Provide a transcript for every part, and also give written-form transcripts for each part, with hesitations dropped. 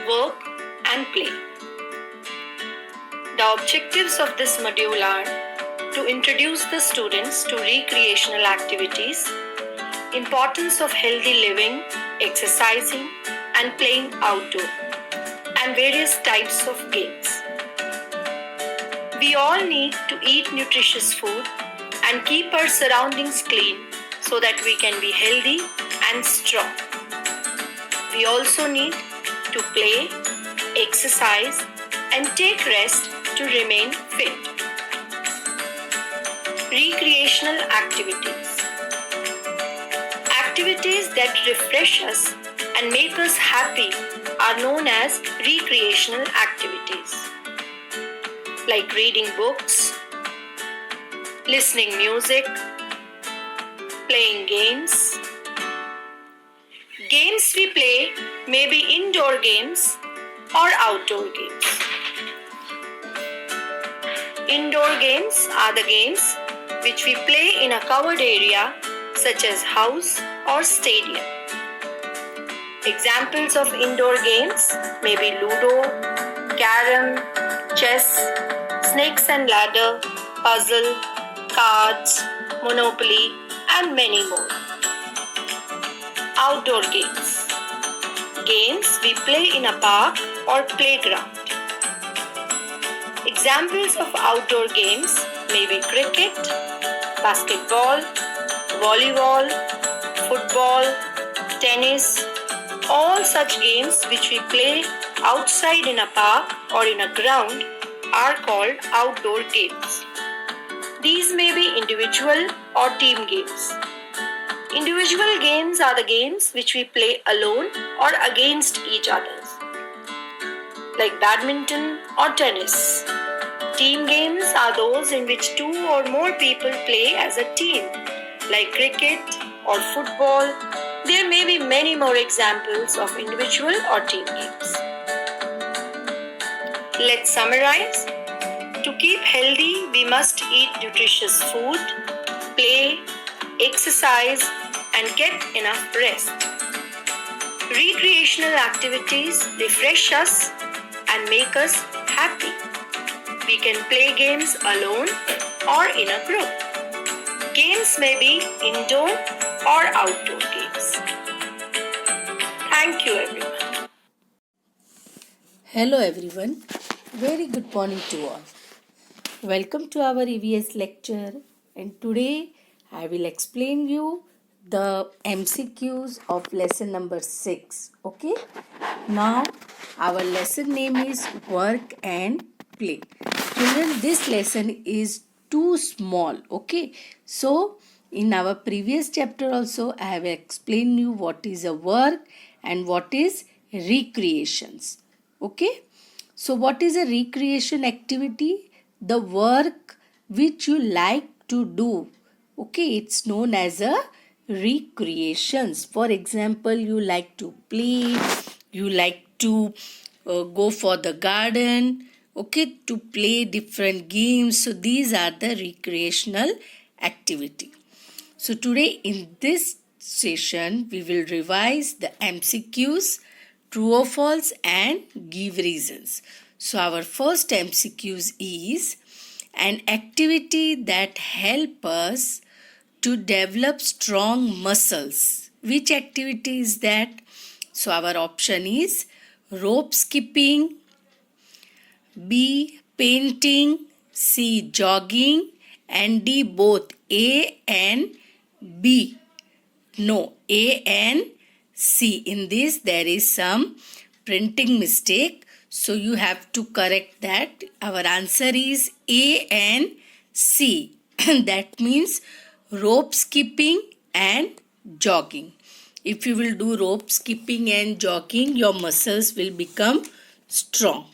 work and play. The objectives of this module are to introduce the students to recreational activities, importance of healthy living, exercising and playing outdoor, and various types of games. We all need to eat nutritious food and keep our surroundings clean so that we can be healthy and strong. We also need to play, exercise, and take rest to remain fit. Recreational activities. Activities that refresh us and make us happy are known as recreational activities, like reading books, listening music, playing games. Games we play may be indoor games or outdoor games. Indoor games are the games which we play in a covered area such as house or stadium. Examples of indoor games may be Ludo, Carom, chess, snakes and ladder, puzzle, cards, Monopoly, and many more. Outdoor games. Games we play in a park or playground. Examples of outdoor games may be cricket, basketball, volleyball, football, tennis. All such games which we play outside in a park or in a ground are called outdoor games. These may be individual or team games. Individual games are the games which we play alone or against each other, like badminton or tennis. Team games are those in which two or more people play as a team, like cricket or football. There may be many more examples of individual or team games. Let's summarize. To keep healthy, we must eat nutritious food, play, exercise, and get enough rest. Recreational activities refresh us and make us happy. We can play games alone or in a group. Games may be indoor or outdoor games. Thank you, everyone. Hello everyone, very good morning to all. Welcome to our EVS lecture, and today I will explain you the MCQs of lesson number 6. Okay, now our lesson name is work and play. Children, this lesson is too small. Okay, so in our previous chapter also I have explained you what is a work and what is recreations. Okay, so what is a recreation activity? The work which you like to do. Okay, it's known as a recreations. For example, you like to play, you like to go for the garden, okay, to play different games. So these are the recreational activity. So today in this session we will revise the MCQs, true or false, and give reasons. So our first MCQs is an activity that help us to develop strong muscles. Which activity is that? So our option is rope skipping, B, painting, C, jogging, and D, both A and B. No, A and C. In this there is some printing mistake, so you have to correct that. Our answer is A and C. That means rope skipping and jogging. If you will do rope skipping and jogging, your muscles will become strong.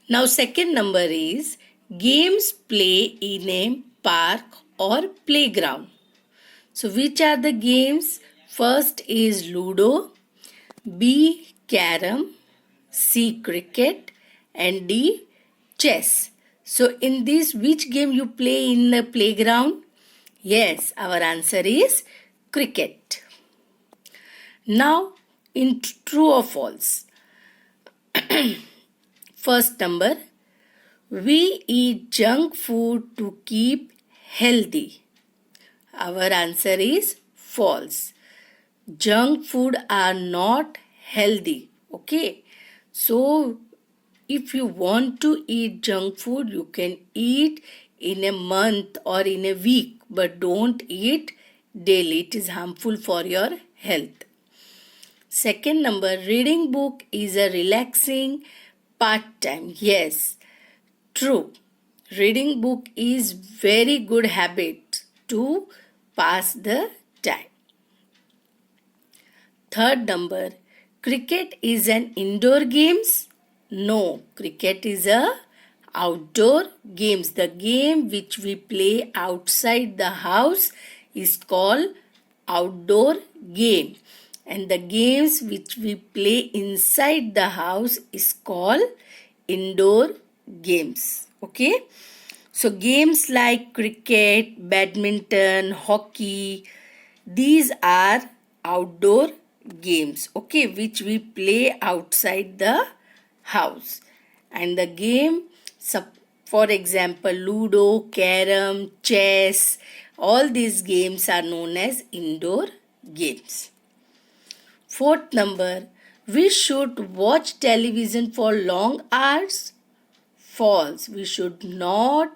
Now second number is games play in a park or playground. So which are the games? First is Ludo, B, Carom, C, cricket, and D, chess. So in this, which game you play in the playground? Yes, our answer is cricket. Now in true or false. First number, we eat junk food to keep healthy. Our answer is false. Junk food are not healthy. Okay. So if you want to eat junk food, you can eat in a month or in a week, but don't eat daily. It is harmful for your health. Second number, reading book is a relaxing part-time. Yes, true. Reading book is very good habit to pass the time. Third number, cricket is an indoor games? No, cricket is a outdoor games. The game which we play outside the house is called outdoor game. And the games which we play inside the house is called indoor games. Okay? So games like cricket, badminton, hockey, these are outdoor games, okay, which we play outside the house. And the game, for example, Ludo, Carom, Chess, all these games are known as indoor games. Fourth number, we should watch television for long hours? False. We should not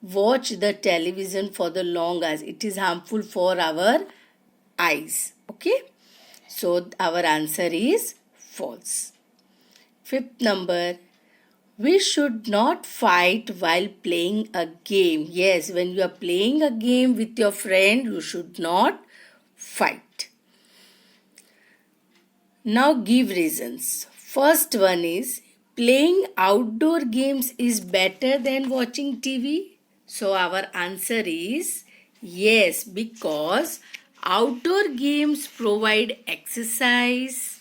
watch the television for the long hours. It is harmful for our eyes. Okay. So our answer is false. Fifth number, we should not fight while playing a game. Yes, when you are playing a game with your friend, you should not fight. Now give reasons. First one is, playing outdoor games is better than watching TV. So our answer is yes, because outdoor games provide exercise,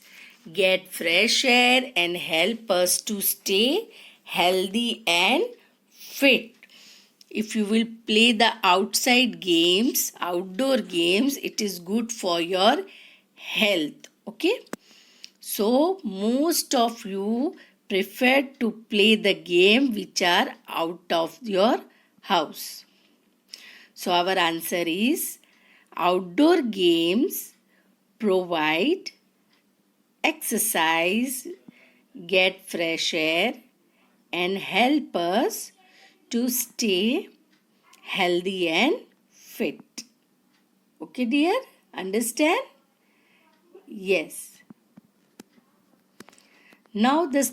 get fresh air, and help us to stay healthy and fit. If you will play the outside games, outdoor games, it is good for your health. Okay? So most of you prefer to play the game which are out of your house. So our answer is outdoor games provide exercise, get fresh air, and help us to stay healthy and fit. Okay, dear? Understand? Yes. Now the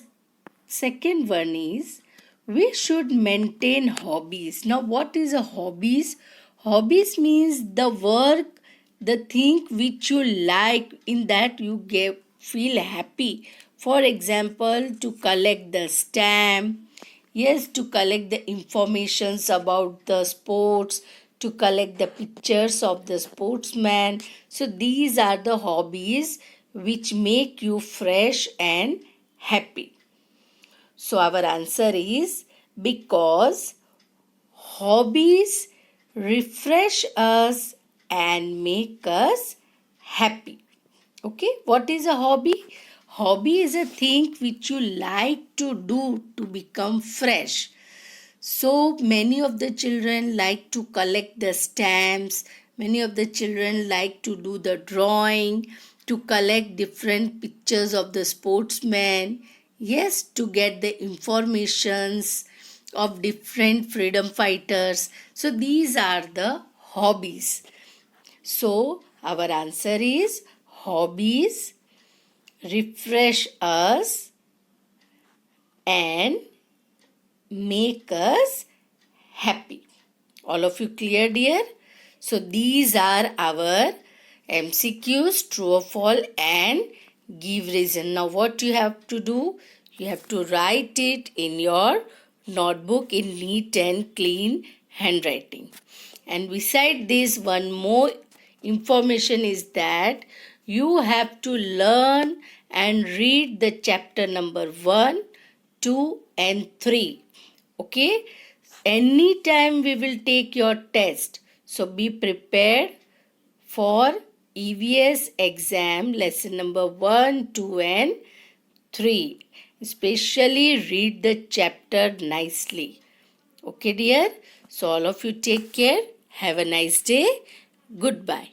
second one is, we should maintain hobbies. Now what is a hobbies? Hobbies means the work, the thing which you like, in that you feel happy. For example, to collect the stamp, yes, to collect the informations about the sports, to collect the pictures of the sportsman. So these are the hobbies which make you fresh and happy. So our answer is because hobbies refresh us and make us happy. Okay, what is a hobby? Hobby is a thing which you like to do to become fresh. So many of the children like to collect the stamps, many of the children like to do the drawing, to collect different pictures of the sportsmen, yes, to get the informations of different freedom fighters. So these are the hobbies. So our answer is hobbies refresh us and make us happy. All of you clear, dear? So these are our MCQs, true or false, and give reason. Now what you have to do? You have to write it in your notebook in neat and clean handwriting. And beside this, one more information is that you have to learn and read the chapter number 1, 2 and 3. Okay? Anytime we will take your test. So be prepared for EVS exam lesson number 1, 2 and 3. Especially read the chapter nicely. Okay dear? So all of you take care. Have a nice day. Goodbye.